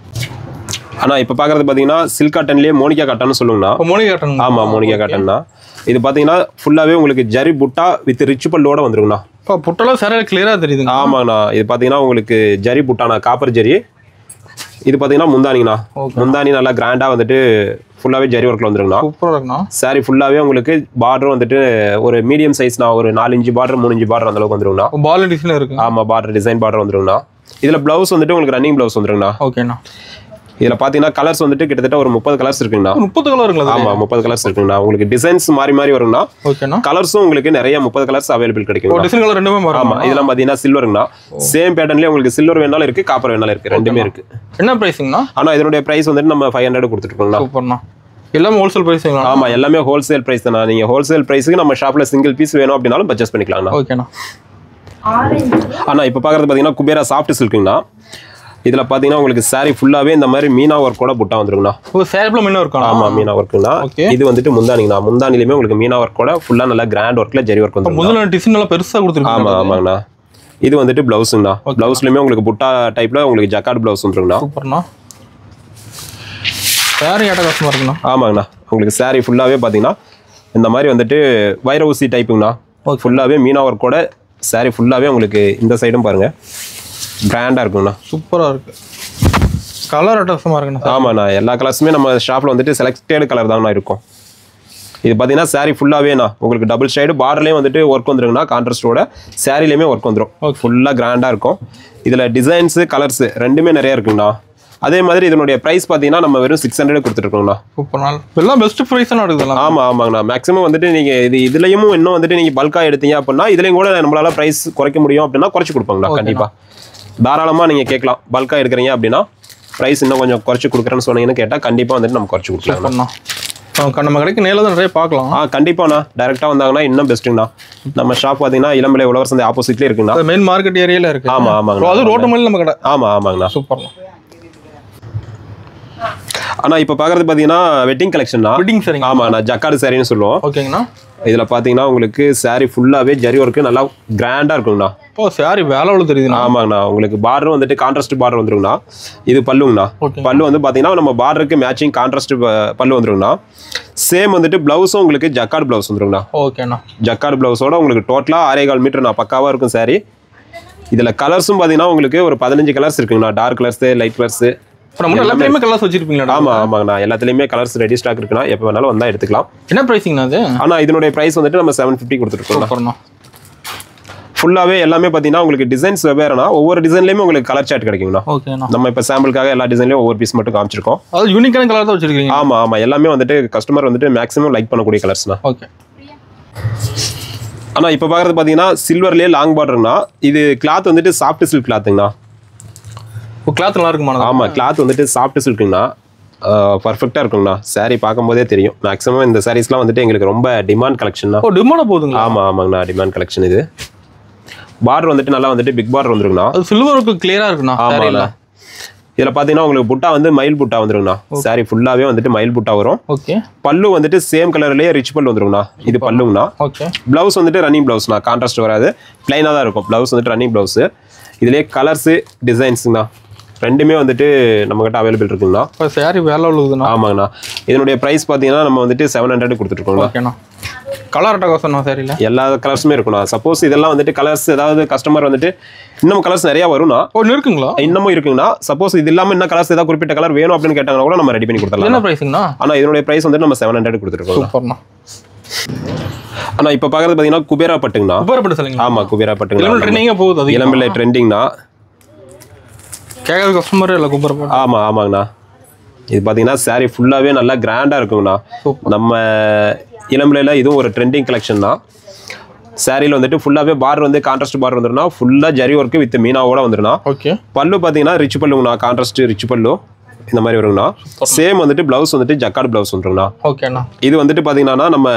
Speaker 2: ஆனா இப்ப பாக்குறது பாத்தீங்கன்னா சில்க் காட்டன்லயே மோனிகா காட்டன் சொல்லுங்கண்ணா.
Speaker 1: Monica cotton.
Speaker 2: ஆமா மோனிகா காட்டன்னா. இது பாத்தீங்கன்னா ஃபுல்லாவே உங்களுக்கு ஜரி புட்டா வித் ரிச் பல்லோட வந்துருங்கண்ணா.
Speaker 1: புட்டெல்லாம் சரியா கிளியரா தெரியுது.
Speaker 2: ஆமாங்கண்ணா. இது பாத்தீங்கன்னா உங்களுக்கு ஜரி புட்டானா காப்பர் ஜரி. இது பாத்தீங்கன்னா முந்தானிங்கண்ணா. முந்தானி நல்லா கிராண்டா வந்துட்டு ஃபுல்லாவே ஜரி ஒர்க்ல வந்துருங்கண்ணா.
Speaker 1: சூப்பரா இருக்குண்ணா.
Speaker 2: சாரி ஃபுல்லாவே உங்களுக்கு பார்டர் வந்துட்டு ஒரு மீடியம் சைஸ்னா ஒரு 4 இன்ச் பார்டர் 3 இன்ச் பார்டர் அந்த அளவுக்கு வந்துருங்கண்ணா.
Speaker 1: பார்டர் டிசைன் இருக்கு.
Speaker 2: ஆமா பார்டர் டிசைன் பார்டர் வந்துருங்கண்ணா. இதுல பிளவுஸ் வந்துட்டு உங்களுக்கு ரன்னிங் பிளவுஸ் வந்துருங்கண்ணா.
Speaker 1: ஓகேண்ணா.
Speaker 2: இதில் பார்த்தீங்கன்னா கலர்ஸ் வந்துட்டு கிட்டத்தட்ட ஒரு 30 கலர்ஸ் இருக்குங்கண்ணா.
Speaker 1: 30 கலர் இருக்குங்களா?
Speaker 2: ஆமாம் 30 கலர்ஸ் இருக்குங்கண்ணா. உங்களுக்கு டிசைன்ஸ் மாறி வருங்கண்ணா.
Speaker 1: ஓகேண்ணா.
Speaker 2: கலர்ஸும் உங்களுக்கு நிறைய 30 கலர்ஸ் அவைலபிள் கிடைக்கும்.
Speaker 1: டிசைன் கலர் ரெண்டுமே மாறும்.
Speaker 2: ஆமாம் இதெல்லாம் பார்த்தீங்கன்னா சில்வருங்கண்ணா. சேம் பேட்டர்ன்லேயே உங்களுக்கு சில்வர் வேணாலும் இருக்குது, காப்பர் வேணாலும் இருக்குது, ரெண்டுமே இருக்குது.
Speaker 1: என்ன ப்ரைஸுங்கண்ணா?
Speaker 2: ஆனால் இதனுடைய ப்ரைஸ் வந்துட்டு நம்ம 500 கொடுத்துருக்கோங்கண்ணா.
Speaker 1: சூப்பர்ண்ணா. எல்லாமே ஹோல்சேல் ப்ரைஸுங்களா?
Speaker 2: ஆமாம் எல்லாமே ஹோல்சேல் ப்ரைஸ் தானே. நீங்கள் ஹோல்சேல் ப்ரைஸுக்கு நம்ம ஷாப்பில் சிங்கிள் பீஸ் வேணும் அப்படின்னாலும் பர்ச்சேஸ் பண்ணிக்கலாங்கண்ணா.
Speaker 1: ஓகேண்ணா.
Speaker 2: ஆனால் இப்போ பார்க்குறது பார்த்தீங்கன்னா குபேரா சாஃப்ட் சில்க்குங்கண்ணா. இதில் பார்த்தீங்கன்னா உங்களுக்கு சாரி ஃபுல்லாகவே இந்த மாதிரி மீனா ஒர்க்கோட புட்டா வந்துருங்கண்ணா.
Speaker 1: சாரியில் மீனா ஒர்க்.
Speaker 2: ஆமாம் மீனா ஒர்க்குங்கண்ணா. இது வந்துட்டு முந்தானிங்கண்ணா. முந்தானிலுமே உங்களுக்கு மீனா ஒர்க்கோட ஃபுல்லாக நல்லா கிராண்ட் ஒர்க்கில் ஜரி ஒர்க் வந்து
Speaker 1: முதல்ல டிசைன் நல்லா பெருசாக கொடுத்துருக்காங்க.
Speaker 2: ஆமாம் ஆமாங்கண்ணா. இது வந்துட்டு ப்ளவுஸுங்கண்ணா. ப்ளவுஸ்லையுமே உங்களுக்கு புட்டா டைப்பில் உங்களுக்கு ஜக்கார்ட் ப்ளவுஸ் வந்துருங்கண்ணா.
Speaker 1: சூப்பர்ண்ணா. சாரி ஆட்ட கஷ்டமாக இருக்குண்ணா.
Speaker 2: ஆமாங்கண்ணா. உங்களுக்கு சாரி ஃபுல்லாகவே பார்த்தீங்கன்னா இந்த மாதிரி வந்துட்டு வைர ஊசி டைப்புங்கண்ணா. ஃபுல்லாகவே மீனா ஒர்க்கோட சாரி ஃபுல்லாகவே உங்களுக்கு இந்த சைடும் பாருங்கள் கிராண்டாக இருக்குங்கண்ணா.
Speaker 1: சூப்பராக இருக்குது. கலர் அட்டகாசமாக இருக்குண்ணா.
Speaker 2: ஆமாண்ணா. எல்லா கலர்ஸுமே நம்ம ஷாப்பில் வந்துட்டு செலக்டட் கலர் தாங்கண்ணா இருக்கும். இது பார்த்தீங்கன்னா சாரி ஃபுல்லாகவேண்ணா உங்களுக்கு டபுள் ஷேடு பார்டர்லேயும் வந்துட்டு ஒர்க் வந்துருங்கண்ணா. கான்ட்ராஸ்டோட சாரிலையுமே ஒர்க் வந்துடும். ஃபுல்லாக கிராண்டாக இருக்கும். இதில் டிசைன்ஸு கலர்ஸு ரெண்டுமே நிறைய இருக்குங்கண்ணா. அதே மாதிரி இதனுடைய ப்ரைஸ் பார்த்தீங்கன்னா நம்ம வெறும் 600 கொடுத்துருக்கோங்கண்ணா.
Speaker 1: சூப்பர் நாள் எல்லாம் பெஸ்ட் ப்ரைஸ் தான் எடுக்கலாம்.
Speaker 2: ஆமாம் ஆமாங்கண்ணா. மேக்ஸிமம் வந்துட்டு நீங்கள் இதுலையும் இன்னும் வந்துட்டு நீங்கள் பல்காக எடுத்தீங்க அப்படின்னா இதுலேயும் கூட நம்மளால ப்ரைஸ் குறைக்க முடியும் அப்படின்னா குறைச்சி கொடுப்பாங்கண்ணா. கண்டிப்பாக தாராளமாக நீங்கள் கேட்கலாம். பல்காக எடுக்கிறீங்க அப்படின்னா ப்ரைஸ் இன்னும் கொஞ்சம் குறைச்சி கொடுக்குறேன்னு சொன்னீங்கன்னு கேட்டால் கண்டிப்பாக வந்துட்டு நம்ம குறைச்சி கொடுக்கலாம்ண்ணா.
Speaker 1: நம்ம கடைக்கு நேரில் தான் நிறைய பார்க்கலாம்.
Speaker 2: கண்டிப்பாண்ணா. டேரெக்டாக வந்தாங்கன்னா இன்னும் பெஸ்ட்டுங்கண்ணா. நம்ம ஷாப் பார்த்தீங்கன்னா இளம்பிள்ளை உழவர் சந்தை ஆப்போசிட்லேயே இருக்குங்கண்ணா.
Speaker 1: மெயின் மார்க்கெட் ஏரியாவில் இருக்குது.
Speaker 2: ஆமாம் ஆமாங்கண்ணா.
Speaker 1: அது ரோட்டு மேலே நம்ம கடை.
Speaker 2: ஆமாம் ஆமாங்கண்ணா.
Speaker 1: சூப்பர்ண்ணா.
Speaker 2: ஆனால் இப்போ பார்க்குறது பார்த்தீங்கன்னா வெட்டிங் கலெக்ஷன் தான்.
Speaker 1: வெட்டிங் சாரிங்க.
Speaker 2: ஆமாண்ணா. ஜக்கார்டு சாரின்னு சொல்லுவோம்.
Speaker 1: ஓகேங்கண்ணா.
Speaker 2: இதில் பார்த்தீங்கன்னா உங்களுக்கு சாரி ஃபுல்லாகவே ஜரி ஒர்க்கு நல்லா கிராண்டாக இருக்குங்கண்ணா.
Speaker 1: சாரி வேலை எவ்வளோ தெரியுதுண்ணா.
Speaker 2: ஆமாங்கண்ணா. உங்களுக்கு பார்டர் வந்துட்டு கான்ட்ராஸ்ட் பார்டர் வந்துருங்கண்ணா. இது பல்லுங்கண்ணா. பல்லு வந்து பார்த்தீங்கன்னா நம்ம பார்டருக்கு மேட்சிங் கான்ட்ராஸ்ட் பல்லு வந்துருங்கண்ணா. சேம் வந்துட்டு ப்ளவுஸும் உங்களுக்கு ஜக்கார்டு ப்ளவுஸ் வந்துருங்கண்ணா.
Speaker 1: ஓகேண்ணா. ஜக்கார்டு
Speaker 2: ப்ளவுஸோட உங்களுக்கு டோட்டலாக 6.25 மீட்டர் நான் பக்காவாக இருக்கும் சாரி. இதில் கலர்ஸும் பார்த்தீங்கன்னா உங்களுக்கு ஒரு 15 கலர்ஸ் இருக்குங்கண்ணா. டார்க் கலர்ஸு, லைட் கலர்ஸு,
Speaker 1: எல்லாத்துலயுமே கலர்ஸ் வச்சிருப்பீங்களா?
Speaker 2: ஆமா ஆமாங்கண்ணா. எல்லாத்துலயுமே கலர்ஸ் ரெடி ஸ்டாக் இருக்குண்ணா. எப்போ வேணாலும் வந்தா எடுத்துக்கலாம்.
Speaker 1: என்ன பிரைசிங்ண்ணா அது?
Speaker 2: ஆனால் இதனுடைய பிரைஸ் வந்துட்டு நம்ம 750 கொடுத்துருக்கோம். ஃபுல்லாகவே எல்லாமே பார்த்தீங்கன்னா உங்களுக்கு டிசைன்ஸ் வெவ்வேறுனா ஒவ்வொரு டிசைன்லேயுமே உங்களுக்கு கலர் சார்ட் கிடைக்குங்கண்ணா.
Speaker 1: ஓகேண்ணா.
Speaker 2: நம்ம இப்போ சாம்பிளுக்காக எல்லா டிசைன்லையும் ஒவ்வொரு பீஸ் மட்டும் காமிச்சிருக்கோம்.
Speaker 1: அது யூனிக்கான கலர் தான் வச்சிருக்கீங்க.
Speaker 2: ஆமாம் ஆமாம். எல்லாமே வந்துட்டு கஸ்டமர் வந்துட்டு மேக்ஸிமம் லைக் பண்ணக்கூடிய கலர்ஸ்ண்ணா.
Speaker 1: ஓகே.
Speaker 2: ஆனால் இப்போ பார்க்குறது பார்த்தீங்கன்னா சில்வர்லேயே லாங் பார்டர்னா இது கிளாத் வந்துட்டு சாஃப்ட் சில்க் கிளாத்துங்கண்ணா.
Speaker 1: கிளாத் நல்லா இருக்குமா?
Speaker 2: ஆமாம். கிளாத் வந்துட்டு சாஃப்ட் சில்க்குங்கண்ணா. பர்ஃபெக்டாக இருக்குங்கண்ணா. சாரீ பார்க்கும்போதே தெரியும். மேக்ஸிமம் இந்த சாரீஸ்லாம் வந்துட்டு எங்களுக்கு ரொம்ப டிமாண்ட் கலெக்ஷன் தான்.
Speaker 1: டிமாண்ட் போகுதுங்களா?
Speaker 2: ஆமாம் ஆமாங்கண்ணா. Demand collection. இது பார்டர் வந்துட்டு நல்லா வந்துட்டு பிக் பார்டர் வந்துருங்கண்ணா.
Speaker 1: அது சில்வருக்கு கிளியராக இருக்குண்ணா.
Speaker 2: ஆமாண்ணா. இதில் பார்த்தீங்கன்னா உங்களுக்கு புட்டா வந்து மயில் புட்டா வந்துருங்கண்ணா. சாரி ஃபுல்லாகவே வந்துட்டு மயில் புட்டா வரும்.
Speaker 1: ஓகே. பல்லு
Speaker 2: வந்துட்டு சேம் கலர்லேயே ரிச் பல்லு வந்துருங்கண்ணா. இது பல்லுங்கண்ணா.
Speaker 1: ஓகே.
Speaker 2: ப்ளவுஸ் வந்துட்டு ரன்னிங் ப்ளவுஸ்ண்ணா. கான்ட்ராஸ்ட் வராது, பிளைனாக தான் இருக்கும். ப்ளவுஸ் வந்துட்டு ரன்னிங் ப்ளவுஸு. இதுலேயே கலர்ஸு டிசைன்ஸுங்கண்ணா ரெண்டுமே வந்துட்டு நம்மகிட்ட அவைலபிள் இருக்குங்கண்ணா.
Speaker 1: இப்போ சாரி வேலை உள்ளதுண்ணா.
Speaker 2: ஆமாங்கண்ணா. இதனுடைய ப்ரைஸ் பார்த்தீங்கன்னா நம்ம வந்துட்டு 700 கொடுத்துட்ருக்கோங்கண்ணா.
Speaker 1: ஓகேண்ணா. கலர் அட்டகாசம் சாரியில்
Speaker 2: எல்லா கலர்ஸுமே இருக்குண்ணா. சப்போஸ் இதெல்லாம் வந்துட்டு கலர்ஸ் ஏதாவது கஸ்டமர் வந்துட்டு இன்னும் கலர்ஸ் நிறையா வரும்ண்ணா.
Speaker 1: இருக்குங்களா?
Speaker 2: இன்னமும் இருக்குங்கண்ணா. சப்போஸ் இது இல்லாமல் இன்னும் கலர்ஸ் ஏதாவது குறிப்பிட்ட கலர் வேணும் அப்படின்னு கேட்டாங்கன்னா கூட நம்ம ரெடி பண்ணி கொடுத்துடலாம்.
Speaker 1: என்ன ப்ரைஸுங்கண்ணா? ஆனால்
Speaker 2: இதனுடைய ப்ரைஸ் வந்துட்டு நம்ம 700 கொடுத்துருக்கோம்.
Speaker 1: சூப்பர்ண்ணா.
Speaker 2: ஆனால் இப்போ பார்க்குறது பார்த்தீங்கன்னா குபேரா பட்டுங்கண்ணா.
Speaker 1: குபேரா பட்டு சொல்லுங்க.
Speaker 2: ஆமாம் குபேரா பட்டுங்கண்ணா.
Speaker 1: ட்ரெண்டிங்காக போகுது. அது
Speaker 2: இளம்பிள்ளை ட்ரெண்டிங்ண்ணா.
Speaker 1: கேட்கறது கஸ்டமர் இல்லை குபேரா பட்டு.
Speaker 2: ஆமாம் ஆமாங்கண்ணா. இது பார்த்தீங்கன்னா சாரி ஃபுல்லாகவே நல்லா கிராண்டாக இருக்குங்கண்ணா. நம்ம இளம்பிள்ளையில் இதுவும் ஒரு ட்ரெண்டிங் கலெக்ஷன் தான். சாரியில் வந்துட்டு ஃபுல்லாகவே பார்டர் வந்து கான்ட்ராஸ்ட் பார்டர் வந்துருன்னா ஃபுல்லாக ஜரி ஒர்க்கு வித் மீனாவோட வந்துருண்ணா.
Speaker 1: ஓகே.
Speaker 2: பல்லு பார்த்தீங்கன்னா ரிச் பல்லுங்கண்ணா. கான்ட்ராஸ்ட் ரிச் பல்லு இந்த மாதிரி வருங்கண்ணா. சேம் வந்துட்டு ப்ளவுஸ் வந்துட்டு ஜக்கார்டு ப்ளவுஸ் வந்துருங்கண்ணா.
Speaker 1: ஓகேண்ணா.
Speaker 2: இது வந்துட்டு பார்த்தீங்கன்னா நம்ம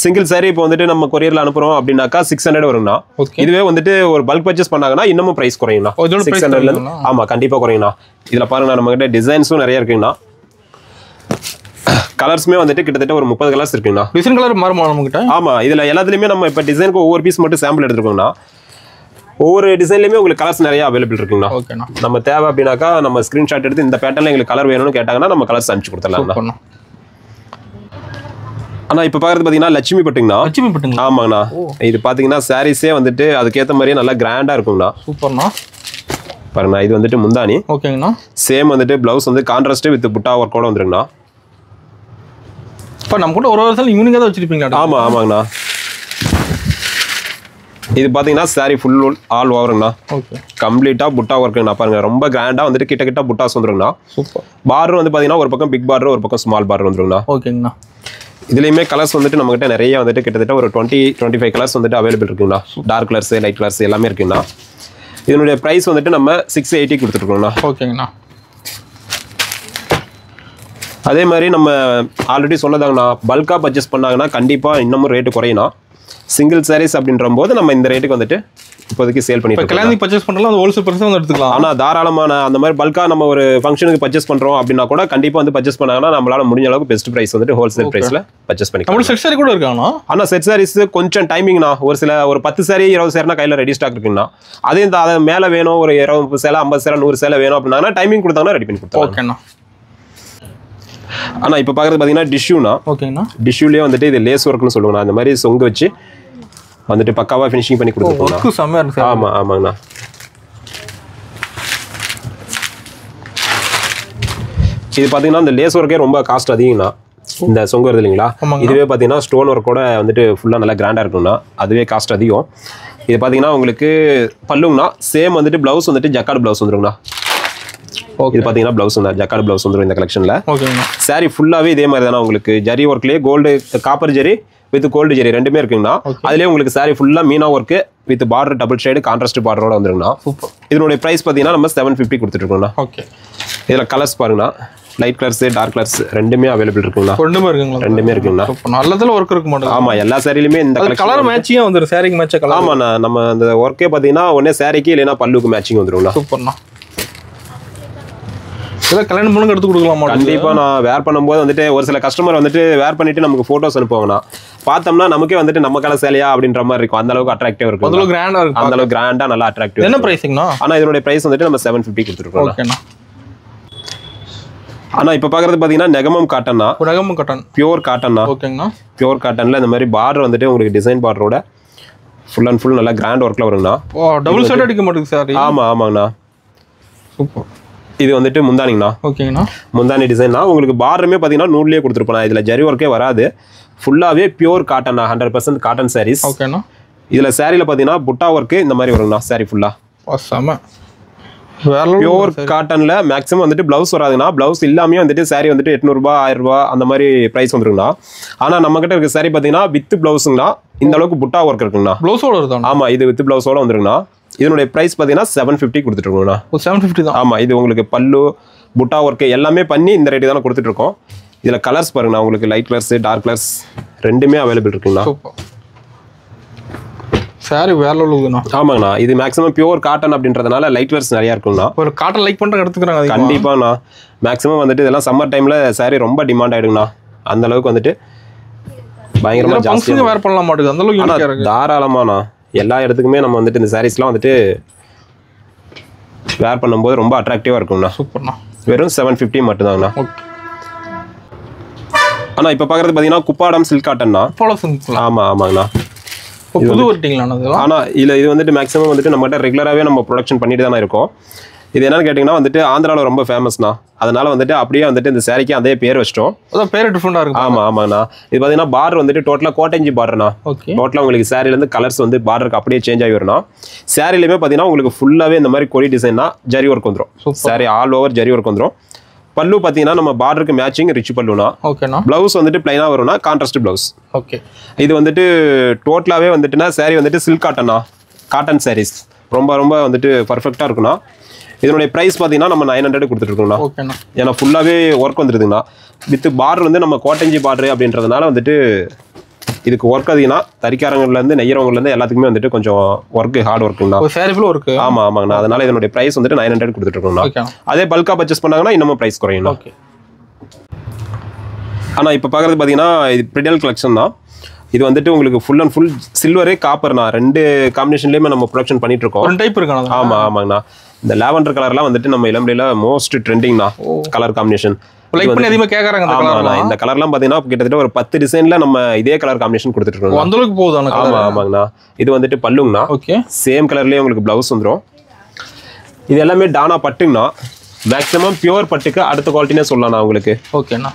Speaker 2: சிங்கிள் சாரி இப்போ வந்துட்டு நம்ம கொரியரில் அனுப்புகிறோம் அப்படின்னாக்கா 600 வருங்கண்ணா. இதுவே வந்துட்டு ஒரு பல்க் பர்ச்சேஸ் பண்ணாங்கன்னா இன்னமும் ப்ரைஸ் குறையுங்கண்ணா. 600 ஆமாம் கண்டிப்பாக குறையுங்கண்ணா. இதில் பாருங்கண்ணா நம்மகிட்ட டிசைன்ஸும் நிறைய இருக்குங்கண்ணா. கலர்ஸுமே வந்துட்டு கிட்டத்தட்ட ஒரு 30 கலர்ஸ் இருக்குங்கண்ணா.
Speaker 1: டிசைன் கலர் மாறுமா நம்மகிட்ட?
Speaker 2: ஆமாம். இதில் எல்லாத்துலேயுமே நம்ம இப்போ டிசைனுக்கு ஒவ்வொரு பீஸ் மட்டும் சாம்பிள் எடுத்துருக்கோங்கண்ணா. ஒவ்வொரு டிசைன்லையுமே உங்களுக்கு கலர்ஸ் நிறைய அவைலபிள் இருக்குங்கண்ணா.
Speaker 1: ஓகேண்ணா.
Speaker 2: நம்ம தேவை அப்படின்னாக்கா நம்ம ஸ்க்ரீன்ஷாட் எடுத்து இந்த பேட்டர்னில் எங்களுக்கு கலர் வேணும்னு கேட்டாங்கன்னா நம்ம கலர்ஸ் அனுப்பிச்சு கொடுத்துடலாங்கண்ணா. ஆனால் இப்போ பார்க்குறது பார்த்தீங்கன்னா லட்சுமி பட்டுங்கண்ணா.
Speaker 1: லட்சுமி பட்டுங்களா?
Speaker 2: ஆமாங்கண்ணா. இது பார்த்தீங்கன்னா சாரீஸே வந்துட்டு அதுக்கேற்ற மாதிரியே நல்லா கிராண்டாக இருக்குங்கண்ணா.
Speaker 1: சூப்பர்ண்ணா.
Speaker 2: பாருங்கண்ணா. இது வந்துட்டு முந்தானி.
Speaker 1: ஓகேங்கண்ணா.
Speaker 2: சேம் வந்துட்டு ப்ளவுஸ் வந்து கான்ட்ராஸ்ட்டு வித் புட்டா ஒர்க்கோட வந்துருங்கண்ணா.
Speaker 1: இப்போ நம்ம கூட ஒரு வருஷம் யூனிக்காக தான் வச்சிருப்பீங்களா?
Speaker 2: ஆமாம் ஆமாங்கண்ணா. இது பார்த்தீங்கன்னா சாரி ஃபுல் ஆல் ஓவருங்கண்ணா.
Speaker 1: ஓகே.
Speaker 2: கம்ப்ளீட்டாக புட்டா ஒர்க்குங்கண்ணா. பாருங்க ரொம்ப கிராண்டாக வந்துட்டு கிட்ட புட்டாஸ் வந்துருங்கண்ணா.
Speaker 1: சூப்பர்.
Speaker 2: பார்டர் வந்து பார்த்தீங்கன்னா ஒரு பக்கம் பிக் பார்டர் ஒரு பக்கம் ஸ்மால் பார்டர் வந்துருங்கண்ணா.
Speaker 1: ஓகேங்கண்ணா.
Speaker 2: இதுலேயுமே கலர்ஸ் வந்துட்டு நம்மகிட்ட நிறைய வந்துட்டு கிட்டத்தட்ட ஒரு 20-25 கலர்ஸ் வந்துட்டு அவைலபிள் இருக்குங்கண்ணா. டார்க் கலர்ஸ் லைட் கலர்ஸ் எல்லாமே இருக்குங்கண்ணா. இதனுடைய ப்ரைஸ் வந்துட்டு நம்ம 680 கொடுத்துருக்கோங்கண்ணா.
Speaker 1: ஓகேங்கண்ணா.
Speaker 2: அதே மாதிரி நம்ம ஆல்ரெடி சொன்னதாங்கண்ணா, பல்காக பர்ச்சேஸ் பண்ணாங்கன்னா கண்டிப்பாக இன்னமும் ரேட்டு குறையணும். சிங்கிள் சாரீஸ் அப்படின்ற போது நம்ம இந்த ரேட்டுக்கு வந்துட்டு இப்போதைக்கு சேல் பண்ணிட்டு
Speaker 1: கல்யாணி பர்ச்சேஸ் பண்ணலாம், அந்த ஹோல்சேல் பிரைஸ் வந்து எடுத்துக்கலாம்.
Speaker 2: ஆனால் தாராளமான அந்த மாதிரி பல்காக நம்ம ஒரு ஃபங்க்ஷனுக்கு பர்ச்சேஸ் பண்ணுறோம் அப்படின்னா கூட கண்டிப்பாக வந்து பர்ச்சேஸ் பண்ணாங்கன்னா நம்மளால முடிஞ்ச அளவுக்கு பெஸ்ட் ப்ரைஸ் வந்துட்டு ஹோல்சேல் ப்ரைஸில் பர்ச்சேஸ் பண்ணிக்கலாம்.
Speaker 1: நம்ம செட் சாரி கூட இருக்காங்கண்ணா. ஆனால்
Speaker 2: செட் சாரீஸ் கொஞ்சம் டைமிங்ண்ணா. ஒரு 10 சாரி 20 சாரினா கையில் ரெடி ஸ்டாக் இருக்குங்கண்ணா. அதே இந்த அதை மேலே வேணும் ஒரு 20 சேலை 50 சேலை 100 சேலை வேணும் அப்படின்னா டைமிங் கொடுத்தாங்கன்னா ரெடி பண்ணி கொடுத்தாங்க.
Speaker 1: ஓகேண்ணா.
Speaker 2: ஆனால் இப்போ பார்க்குறது பார்த்தீங்கன்னா டிஷ்யூனா.
Speaker 1: ஓகேங்கண்ணா.
Speaker 2: டிஷ்யூலேயே வந்துட்டு இது லேஸ் ஒர்க்னு சொல்லுவாங்கண்ணா. அந்த மாதிரி சொங்க வச்சு வந்துட்டு பக்காவாக ஃபினிஷிங் பண்ணி கொடுத்துருக்கோம். ஆமாம் ஆமாங்கண்ணா. இது பார்த்தீங்கன்னா இந்த லேஸ் ஒர்க்கே ரொம்ப காஸ்ட் அதிகங்கண்ணா. இந்த சொங்க வருது இல்லைங்களா, இதுவே பார்த்தீங்கன்னா ஸ்டோன் ஒர்க்கோட வந்துட்டு ஃபுல்லாக நல்லா கிராண்டாக இருக்கும்ண்ணா. அதுவே காஸ்ட் அதிகம். இது பார்த்தீங்கன்னா உங்களுக்கு பல்லுங்கண்ணா. சேம் வந்துட்டு ப்ளவுஸ் வந்துட்டு ஜக்கார்டு ப்ளவுஸ் வந்துருங்கண்ணா. இது பார்த்தீங்கன்னா ப்ளவுஸ் ஜக்கார்டு ப்ளவுஸ் வந்துடும் இந்த கலெக்ஷனில். சாரி ஃபுல்லாகவே இதே மாதிரி தானே உங்களுக்கு ஜரி ஒர்க்லேயே gold copper zari with gold zari ரெண்டுமே இருக்குங்கண்ணா. அதுலேயே உங்களுக்கு சாரி ஃபுல்லாக meena work with border double shade contrast பார்டரோட வந்துருங்கண்ணா. இதனுடைய ப்ரைஸ் பார்த்தீங்கன்னா நம்ம 750 கொடுத்துட்ருக்கோங்கண்ணா. ஓகே. இதில் கலர்ஸ் பாருங்கண்ணா, லைட் கலர்ஸ் டார்க் கலர்ஸ் ரெண்டுமே அவைலபிள் இருக்குங்கண்ணா. ரெண்டுமே இருக்குங்கண்ணா.
Speaker 1: நல்லதில் ஒர்க் இருக்க மாட்டேன்.
Speaker 2: ஆமாம், எல்லா சாரிலுமே இந்த
Speaker 1: கலர் மேட்சிங்காக வந்துடும். சாரிக்கு மேட்ச் கலர்.
Speaker 2: ஆமாண்ணா. நம்ம அந்த ஒர்க்கே பார்த்தீங்கன்னா ஒன்னே சாரிக்கு இல்லைன்னா பல்லுக்கு மேட்சிங் வந்துருங்கண்ணா.
Speaker 1: சூப்பர்ண்ணா. இதெல்லாம் கல்யாணம் பொண்ணுங்க எடுத்து கொடுக்கலாமா?
Speaker 2: கண்டிப்பாக. நான் வேர் பண்ணும்போது வந்துட்டு ஒரு சில கஸ்டமர் வந்துட்டு வேர் பண்ணிட்டு நமக்கு ஃபோட்டோஸ் அனுப்புவாங்கண்ணா. பார்த்தோம்னா நமக்கே வந்துட்டு நம்ம கலர் சேலையா அப்படின்ற மாதிரி இருக்கும். அந்த அளவுக்கு அட்ராக்டிவ் இருக்கும். அந்த அளவுக்கு கிராண்டா நல்லா அட்ராக்டிவ். என்ன பிரைஸிங்னா? ஆனால் இதனுடைய பிரைஸ் வந்துட்டு நம்ம 750 கொடுத்துருக்கோம். ஓகேண்ணா. ஆனால் இப்போ பார்க்குறது பார்த்தீங்கன்னா நெகமம் காட்டன்னா.
Speaker 1: நெகமம் காட்டன்
Speaker 2: பியூர் காட்டன்னா.
Speaker 1: ஓகேங்கண்ணா.
Speaker 2: பியூர் காட்டனில் இந்த மாதிரி பார்டர் வந்துட்டு உங்களுக்கு டிசைன் பார்டரோட ஃபுல் அண்ட் ஃபுல் நல்லா கிராண்ட் ஒர்க்கில் வருங்கண்ணா.
Speaker 1: டபுள் சைடு அடிக்க மாட்டேங்குது சார்.
Speaker 2: ஆமாம் ஆமாங்கண்ணா. சூப்பர். இது வந்துட்டு முந்தானிங்கண்ணா.
Speaker 1: ஓகேங்கண்ணா.
Speaker 2: முந்தானி டிசைன்னா உங்களுக்கு பார்டருமே பார்த்தீங்கன்னா நூல்லேயே கொடுத்துருப்பேன். இதில் ஜரி ஒர்க்கே வராது. ஃபுல்லாகவே பியூர் காட்டன்னா. 100% காட்டன் சாரீஸ்.
Speaker 1: ஓகேண்ணா.
Speaker 2: இதில் சாரியில் பார்த்தீங்கன்னா புட்டா ஒர்க்கு இந்த மாதிரி வருங்கண்ணா. சாரி ஃபுல்லாக பியூர் காட்டனில் மேக்ஸிமம் வந்துட்டு ப்ளவுஸ் வராதுங்கண்ணா. ப்ளவுஸ் இல்லாமே வந்துட்டு சாரி வந்துட்டு 800 1000 அந்த மாதிரி ப்ரைஸ் வந்துருங்கண்ணா. ஆனால் நம்மகிட்ட இருக்க சாரி பார்த்தீங்கன்னா வித் ப்ளவுஸுங்கண்ணா. இந்த அளவுக்கு புட்டா ஒர்க் இருக்குங்கண்ணா.
Speaker 1: ப்ளவுஸோட வருது. ஆமாம்,
Speaker 2: இது வித் ப்ளவுஸோட வந்துருங்கண்ணா. இதனுடைய பிரைஸ் பார்த்தீங்கன்னா 750 கொடுத்துட்ருக்கோங்கண்ணா.
Speaker 1: 750 தான்.
Speaker 2: ஆமாம், இது உங்களுக்கு பல்லு புட்டா ஒர்க்கு எல்லாமே பண்ணி இந்த ரேட்டு தானே கொடுத்துட்ருக்கோம். இதில் கலர்ஸ் பாருங்கண்ணா, உங்களுக்கு லைட் கலர்ஸ் டார்க் கலர்ஸ் ரெண்டுமே அவைலபிள் இருக்குங்கண்ணா.
Speaker 1: சாரி வேற லெவலுக்குண்ணா.
Speaker 2: ஆமாங்கண்ணா. இது மேக்ஸிமம் பியூர் காட்டன் அப்படின்றதுனால லைட் கலர்ஸ் நிறையா இருக்குங்கண்ணா.
Speaker 1: ஒரு காட்டன் லைக் பண்ணுற எடுத்துக்கிறாங்க.
Speaker 2: கண்டிப்பாண்ணா. மேக்ஸிமம் வந்துட்டு இதெல்லாம் சம்மர் டைமில் சாரி ரொம்ப டிமாண்ட் ஆகிடுங்கண்ணா. அந்த அளவுக்கு வந்துட்டு பயங்கரமாக ஜாஸ்தி
Speaker 1: வேர் பண்ண மாட்டேங்குது. அந்த அளவுக்கு
Speaker 2: தாராளமாண்ணா. எல்லா இடத்துக்குமே நம்ம வந்துட்டு இந்த சாரீஸ்லாம் வந்துட்டு வேர் பண்ணும்போது ரொம்ப அட்ராக்டிவாக இருக்குங்கண்ணா.
Speaker 1: சூப்பர்ண்ணா.
Speaker 2: வெறும் 750 மட்டும்தாங்கண்ணா. ஆனால் இப்போ பார்க்குறது பார்த்தீங்கன்னா குப்பாடம் சில்க் காட்டன்னா. ஆமாம் ஆமாங்கண்ணா.
Speaker 1: புது வெரைட்டிங்களா?
Speaker 2: ஆனால் இது வந்துட்டு மேக்ஸிமம் வந்துட்டு நம்மகிட்ட ரெகுலராகவே நம்ம ப்ரொடக்ஷன் பண்ணிட்டு தானே இருக்கோம். இது என்னன்னு கேட்டிங்கன்னா வந்துட்டு ஆந்திராவில் ரொம்ப ஃபேமஸ்ண்ணா. அதனால வந்துட்டு அப்படியே வந்துட்டு இந்த சாரிக்கு அதே பேர் வச்சிட்டோம்.
Speaker 1: அதான் பேர் டிஃப்ரெண்டாக இருக்கும்.
Speaker 2: ஆமாம் ஆமாங்கண்ணா. இது பார்த்தீங்கன்னா பார்டர் வந்துட்டு டோட்டலாக கோட்டஞ்சி பார்டர்ண்ணா. டோட்டலாக உங்களுக்கு சாரிலேருந்து கலர்ஸ் வந்து பார்டருக்கு அப்படியே சேஞ்ச் ஆகி வரணும். சாரிலையுமே பார்த்தீங்கன்னா உங்களுக்கு ஃபுல்லாகவே இந்த மாதிரி கொடி டிசைன்னா ஜரி ஒர்க் வந்துடும். Sorry all over zari work வந்துடும். பல்லு பார்த்தீங்கன்னா நம்ம பார்டருக்கு மேட்சிங் ரிச் பல்லுனா.
Speaker 1: ஓகேண்ணா.
Speaker 2: ப்ளவுஸ் வந்துட்டு பிளைனாக வரும்னா கான்ட்ராஸ்ட் ப்ளவுஸ்.
Speaker 1: ஓகே.
Speaker 2: இது வந்துட்டு டோட்டலாகவே வந்துட்டுனா சாரி வந்துட்டு சில்க் காட்டன்னா. காட்டன் சாரீஸ் ரொம்ப ரொம்ப வந்துட்டு பர்ஃபெக்டாக இருக்குண்ணா. இதனுடைய ப்ரைஸ் பார்த்தீங்கன்னா நம்ம 900 கொடுத்துட்ருக்கோங்கண்ணா.
Speaker 1: ஓகேண்ணா.
Speaker 2: ஏன்னா ஃபுல்லாகவே ஒர்க் வந்துருதுங்கண்ணா. வித் பார்டர் வந்து நம்ம கோட்டஞ்சி பார்டரு அப்படின்றதுனால வந்துட்டு இதுக்கு ஒர்க் அதிகம்னா தறிக்காரங்கள்லேருந்து நெய்யறவங்கலேருந்து எல்லாத்துக்குமே வந்துட்டு கொஞ்சம் ஒர்க்கு ஹார்ட் ஒர்க்குங்கண்ணா.
Speaker 1: ஒர்க்கு.
Speaker 2: ஆமாம் ஆமாங்கண்ணா. அதனால இதனுடைய ப்ரைஸ் வந்துட்டு 900 கொடுத்துட்ருக்கோங்கண்ணா. அதே பல்காக பர்ச்சேஸ் பண்ணாங்கன்னா இன்னமும் ப்ரைஸ் குறையும்ண்ணா. ஆனால் இப்போ பார்க்குறது பார்த்தீங்கன்னா இது பிரிடல் கலெக்ஷன் தான். இது வந்துட்டு உங்களுக்கு ஃபுல் அண்ட் ஃபுல் சில்வரே காப்பர்ண்ணா. 2 காம்பினேஷன்லேயுமே நம்ம ப்ரொடக்ஷன் பண்ணிட்டு இருக்கோம்.
Speaker 1: டைப் இருக்குண்ணா.
Speaker 2: ஆமாம் ஆமாங்கண்ணா. இந்த லாவெண்டர் கலர்லாம் வந்துட்டு நம்ம இளம்பிலையில் மோஸ்ட் ட்ரெண்டிங்ண்ணா கலர் காம்பினேஷன். இந்த கலர்லாம் பார்த்தீங்கன்னா கிட்டத்தட்ட ஒரு 10 டிசைனில் நம்ம இதே கலர் காம்பினேஷன் கொடுத்துட்டு இருக்கோம்.
Speaker 1: அந்த அளவுக்கு போகுது.
Speaker 2: ஆமாம் ஆமாங்கண்ணா. இது வந்துட்டு பல்லுங்கண்ணா.
Speaker 1: ஓகே.
Speaker 2: சேம் கலர்லேயே உங்களுக்கு ப்ளவுஸ் வந்துடும். இது எல்லாமே டானா பட்டுங்கண்ணா. மேக்ஸிமம் பியூர் பட்டுக்கு அடுத்த குவாலிட்டினே சொல்லலாம்ண்ணா உங்களுக்கு.
Speaker 1: ஓகேண்ணா.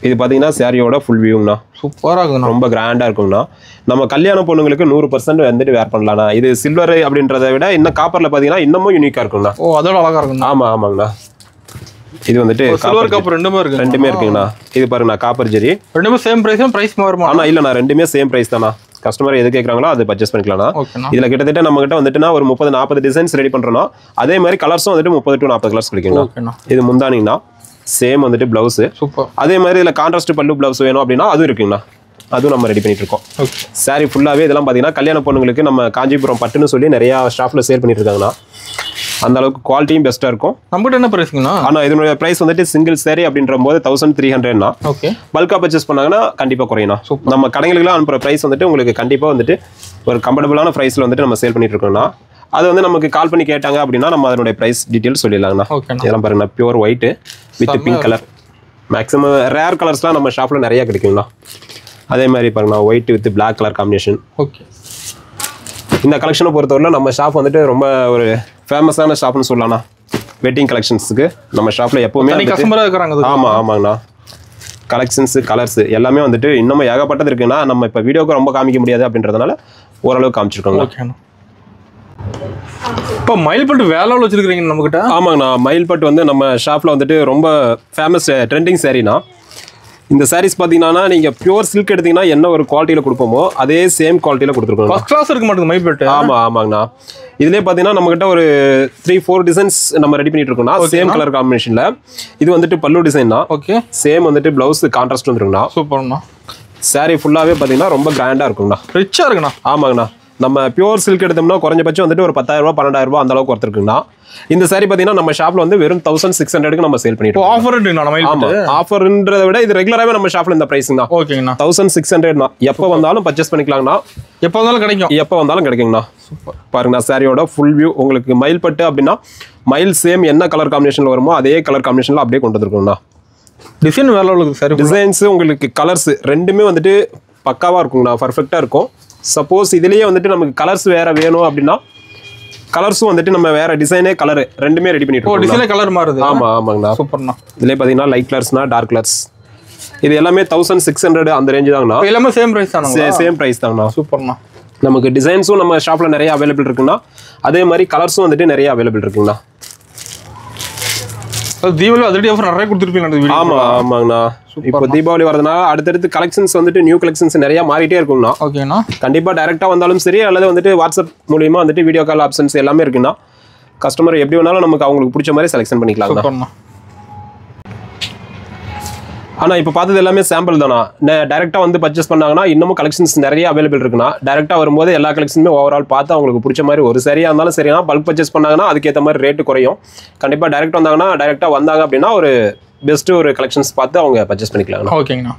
Speaker 2: இது பார்த்தீங்கன்னா சாரியோட ஃபுல் வியூங்கண்ணா.
Speaker 3: சூப்பராக இருக்குண்ணா.
Speaker 2: ரொம்ப கிராண்டாக இருக்குங்கண்ணா. நம்ம கல்யாண பொண்ணுங்களுக்கு 100% வந்துட்டு வேர் பண்ணலாம்ண்ணா. இது சில்வர் அப்படின்றத விட இன்னும் காப்பரில் பார்த்தீங்கன்னா இன்னமும் யூனிக்காக இருக்குங்கண்ணா.
Speaker 3: ஓ அதோட அழகாக இருக்குண்ணா.
Speaker 2: ஆமாம் ஆமாங்கண்ணா. இது வந்துட்டு
Speaker 3: சில்வர் காப்பர் ரெண்டுமே
Speaker 2: இருக்குங்கண்ணா. இது பாருங்கண்ணா காப்பர் ஜெரி.
Speaker 3: ரெண்டுமே சேம் ப்ரைஸ் மாறுமா?
Speaker 2: ஆனால் இல்லைண்ணா, ரெண்டுமே சேம் ப்ரைஸ் தானா. கஸ்டமர் எது கேட்குறாங்களோ அது பர்ச்சேஸ் பண்ணிக்கலாம். இதில் கிட்டத்தட்ட நம்ம கிட்ட வந்துட்டுனா ஒரு 30-40 டிசைன்ஸ் ரெடி பண்ணுறோம்னா அதே மாதிரி கலர்ஸும் வந்துட்டு 30 to 40 கலர்ஸ் கிடைக்குங்கண்ணா. இது முந்தானிங்கண்ணா. சேம் வந்துட்டு பிளவுஸ்.
Speaker 3: சூப்பர்.
Speaker 2: அதே மாதிரி இதில் கான்ட்ராஸ்ட் பல்லு பிளவுஸ் வேணும் அப்படின்னா அதுவும் இருக்குங்கண்ணா. அதுவும் நம்ம ரெடி பண்ணிட்டு இருக்கோம். சாரி ஃபுல்லாகவே இதெல்லாம் பார்த்தீங்கன்னா கல்யாண பொண்ணுங்களுக்கு நம்ம காஞ்சிபுரம் பட்டுன்னு சொல்லி நிறையா ஸ்டாஃபில் சேல் பண்ணிட்டு இருக்காங்கண்ணா. அந்த அளவுக்கு குவாலிட்டியும் பெஸ்ட்டாக இருக்கும்.
Speaker 3: நம்மகிட்ட என்ன ப்ரைஸ்ங்கண்ணா? ஆனால்
Speaker 2: இதனுடைய ப்ரைஸ் வந்துட்டு சிங்கிள் சாரி அப்படின்ற போது 1300ண்ணா.
Speaker 3: ஓகே.
Speaker 2: பல்காக பர்ச்சேஸ் பண்ணாங்கன்னா கண்டிப்பாக குறையணும். நம்ம கடைகளுக்குலாம் அனுப்புகிற ப்ரைஸ் வந்துட்டு உங்களுக்கு கண்டிப்பாக வந்துட்டு ஒரு கம்ஃபர்டபுளான ப்ரைஸில் வந்துட்டு நம்ம சேல் பண்ணிட்டு இருக்கோம்னா அது வந்து நமக்கு கால் பண்ணி கேட்டாங்க அப்படின்னா நம்ம அதனுடைய ப்ரைஸ் டீட்டெயில் சொல்லிடலாங்கண்ணா. இதெல்லாம் பாருங்கண்ணா pure white with pink colour. Maximum rare கலர்ஸ்லாம் நம்ம ஷாப்பில் நிறையா கிடைக்குங்களா. அதே மாதிரி பாருங்கண்ணா white with black colour combination.
Speaker 3: Okay.
Speaker 2: இந்த கலெக்ஷனை பொறுத்தவரை நம்ம ஷாப் வந்துட்டு ரொம்ப ஒரு ஃபேமஸான ஷாப்னு சொல்லலாம்ண்ணா. வெட்டிங் கலெக்ஷன்ஸுக்கு நம்ம ஷாப்பில் எப்போவுமே
Speaker 3: கஸ்டமராக இருக்கிறாங்க.
Speaker 2: ஆமாங்கண்ணா. கலெக்ஷன்ஸு கலர்ஸு எல்லாமே வந்துட்டு இன்னமும் ஏகப்பட்டது இருக்குன்னா நம்ம இப்போ வீடியோக்கு ரொம்ப காமிக்க முடியாது அப்படின்றதுனால ஓரளவு காமிச்சிருக்கோங்க.
Speaker 3: ஓகேண்ணா. இப்போ மயில்பட்டு வேலை வச்சிருக்கீங்க நம்மகிட்ட?
Speaker 2: ஆமாங்கண்ணா. மயில்பட்டு வந்து நம்ம ஷாப்பில் வந்துட்டு ரொம்ப ஃபேமஸ் ட்ரெண்டிங் சாரீனா. இந்த சாரீஸ் பார்த்தீங்கன்னா நீங்கள் பியூர் சில்க் எடுத்தீங்கன்னா என்ன ஒரு குவாலிட்டியில் கொடுப்போமோ அதே சேம் குவாலிட்டியில் கொடுத்துருக்கோம்.
Speaker 3: ஃபர்ஸ்ட் கிளாஸ் இருக்க மாட்டேங்குது மயில்பட்டு.
Speaker 2: ஆமாங்கண்ணா. இதுலேயே பார்த்தீங்கன்னா நம்மகிட்ட ஒரு 3-4 டிசைன்ஸ் நம்ம ரெடி பண்ணிட்டு இருக்கோம்னா சேம் கலர் காம்பினேஷனில். இது வந்துட்டு பல்லு டிசைன் தான்.
Speaker 3: ஓகே.
Speaker 2: சேம் வந்துட்டு பிளவுஸ் கான்ட்ராஸ்ட் வந்துருங்கண்ணா.
Speaker 3: சூப்பர்ண்ணா.
Speaker 2: சாரீ ஃபுல்லாகவே பார்த்தீங்கன்னா ரொம்ப கிராண்டாக இருக்குங்கண்ணா.
Speaker 3: ரிச்சாக இருக்குண்ணா.
Speaker 2: ஆமாங்கண்ணா. நம்ம பியூர் சில்க் எடுத்தோம்னா குறைஞ்சபட்சம் வந்துட்டு ஒரு 10,000 12,000 அந்த அளவுக்கு ஒருத்தருக்குங்கண்ணா. இந்த சாரி பார்த்தீங்கன்னா நம்ம ஷாப்ல வந்து வெறும் 1600க்கு நம்ம சேல் பண்ணிட்டு இருக்கோம். ஆஃபர்ன்றதை விட இது ரெகுலராகவே நம்ம ஷாப்ல இந்த பிரைஸிங் தான்.
Speaker 3: ஓகேங்கண்ணா.
Speaker 2: 1600 எப்போ வந்தாலும் பர்ச்சேஸ் பண்ணிக்கலாங்கண்ணா.
Speaker 3: எப்போ வந்தாலும் கிடைக்கும்.
Speaker 2: எப்போ வந்தாலும் கிடைக்குங்கண்ணா. பாருங்கண்ணா சாரியோட ஃபுல் வியூ உங்களுக்கு மயில் பட்டு அப்படின்னா மயில் சேம் என்ன கலர் காம்பினேஷன்ல வருமோ அதே கலர் காம்பினேஷன்ல அப்படியே கொண்டு வந்துருக்கோங்கண்ணா.
Speaker 3: டிசைன் வேலை உள்ளது சார்.
Speaker 2: டிசைன்ஸ் உங்களுக்கு கலர்ஸ் ரெண்டுமே வந்துட்டு பக்காவாக இருக்குங்கண்ணா. பர்ஃபெக்டாக இருக்கும். சப்போஸ் இதுலேயே வந்துட்டு நமக்கு கலர்ஸ் வேற வேணும் அப்படின்னா கலர்ஸும் வந்துட்டு நம்ம வேற டிசைனே கலர் ரெண்டுமே ரெடி பண்ணிட்டு இருக்கோம்.
Speaker 3: டிசைனே கலர் மாறுது.
Speaker 2: ஆமாங்கண்ணா.
Speaker 3: சூப்பர்ண்ணா.
Speaker 2: இதுலேயே பார்த்தீங்கன்னா லைட் கலர்ஸ்னா டார்க் கலர்ஸ் இது எல்லாமே 1600 அந்த ரேஞ்சு தாங்கண்ணா.
Speaker 3: எல்லாமே சேம் ப்ரைஸ் தானே?
Speaker 2: சேம் ப்ரைஸ் தாங்கண்ணா.
Speaker 3: சூப்பர்ண்ணா.
Speaker 2: நமக்கு டிசைன்ஸும் நம்ம ஷாப்பில் நிறைய அவைலபிள் இருக்குங்கண்ணா. அதே மாதிரி கலர்ஸும் வந்துட்டு நிறைய அவைலபிள் இருக்குங்கண்ணா.
Speaker 3: தீபாவளி அதிரடி ஆஃபர் நிறைய கொடுத்துருப்பீங்க.
Speaker 2: ஆமாங்கண்ணா. இப்போ தீபாவளி வரதுனால அடுத்தடுத்து கலெக்ஷன்ஸ் வந்துட்டு நியூ கலெக்ஷன்ஸ் நிறைய மாறிட்டே இருக்குங்கண்ணா.
Speaker 3: ஓகேண்ணா. கண்டிப்பாக
Speaker 2: டைரெக்டாக வந்தாலும் சரி அல்லது வந்துட்டு வாட்ஸ்அப் மூலியமாக வந்துட்டு வீடியோ கால் ஆப்ஷன்ஸ் எல்லாமே இருக்குண்ணா. கஸ்டமர் எப்படி வேணாலும் நமக்கு அவங்களுக்கு பிடிச்ச மாதிரி செலெக்ஷன் பண்ணிக்கலாம். ஆனால் இப்போ பார்த்தது எல்லாமே சாம்பிள் தானா. டைரெக்டாக வந்து பர்ச்சேஸ் பண்ணாங்கன்னா இன்னமும் கலெக்ஷன்ஸ் நிறைய அவைலபிள் இருக்குண்ணா. டைரெக்டாக வரும்போது எல்லா கலெக்ஷனுமே ஓவரால் பார்த்து அவங்களுக்கு பிடிச்ச மாதிரி ஒரு சரியாக இருந்தாலும் சரினா பல்க் பர்ச்சேஸ் பண்ணாங்கன்னா அதுக்கேற்ற மாதிரி ரேட்டு குறையும். கண்டிப்பாக டைரெக்டாக வந்தாங்கன்னா டைரெக்டாக வந்தாங்க அப்படின்னா ஒரு பெஸ்ட்டு ஒரு கலெக்ஷன்ஸ் பார்த்து அவங்க பர்ச்சேஸ் பண்ணிக்கலாம்.
Speaker 3: ஓகேங்கண்ணா.